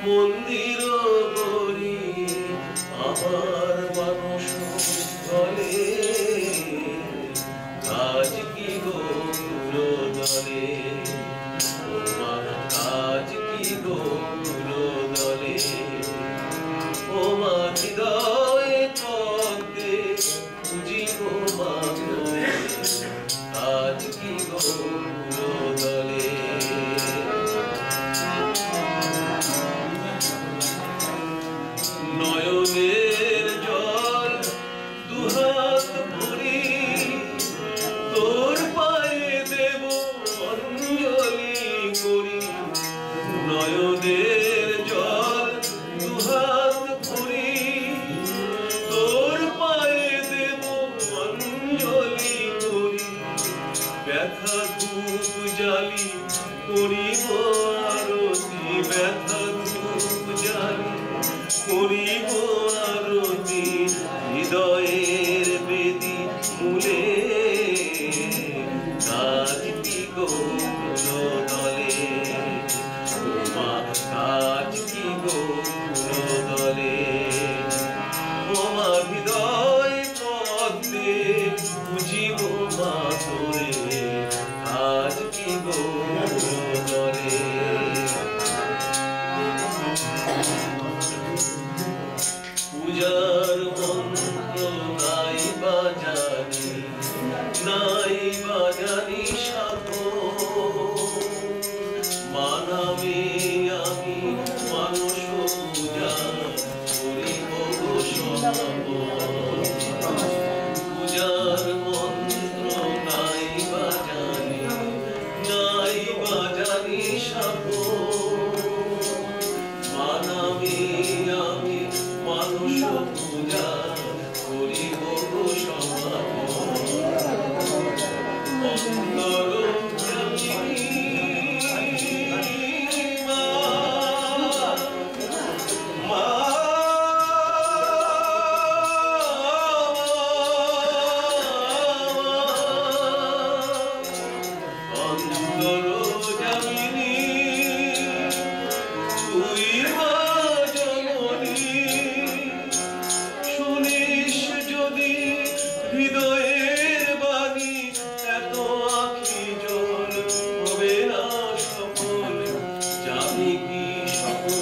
মন্দির গড়ি আমার মানুষ বলে কাজ কি গো দলে কাজ কি গো দলে ও মা হৃদয় পদ্মে বুঝিব মা কাজ কি গো দলে নয়নের জল দুহাত ভরি তোর পায়ে দেব অঞ্জলি করি নয়নের জল দুহাত ভরি তোর পায়ে দেব অঞ্জলি করি ব্যথা ধূপ জ্বালি করিব আরতি ব্যথা ধূপ জ্বালি করিব আরতি হৃদয়ের বেদি মূলে কাজ কি গো দলে মা কাজ কি গো দলে ও মা হৃদয় পদ্মে বুঝিব মা তোরে কাজ কি গো দলে পূজার মন্ত্র নাই বাজানি সাধো মানামে আমি মানুষ পূজা করিব সব পূজার মন্ত্র নাই বাজানি সাধো মানামে আমি মানুষ পূজা করিব সমাজ অন্তর জামিনী তুই শুনিস যদি হৃদয়ের বাণী এত আখি জল হবে না সফল জানি কি সকল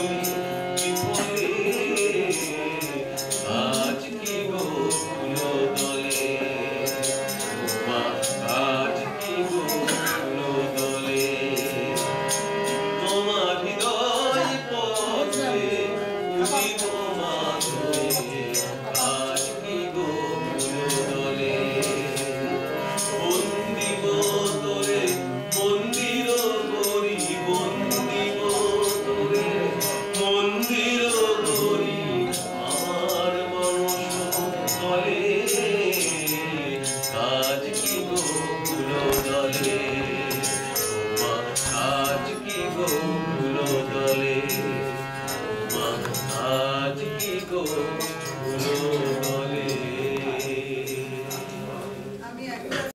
বিফলে আজ কি গো দলে আজ কি গো দলে তোমার হৃদয় পথে বুঝিব মা তোরে আজ কি গো দলে বন্দিব তোরে মন্দির গড়ি বন্দিব তোরে মন্দির গড়ি আমার মানুষ বলে কাজ কি গো দলে কাজ কি গো দলে কাজ কি গো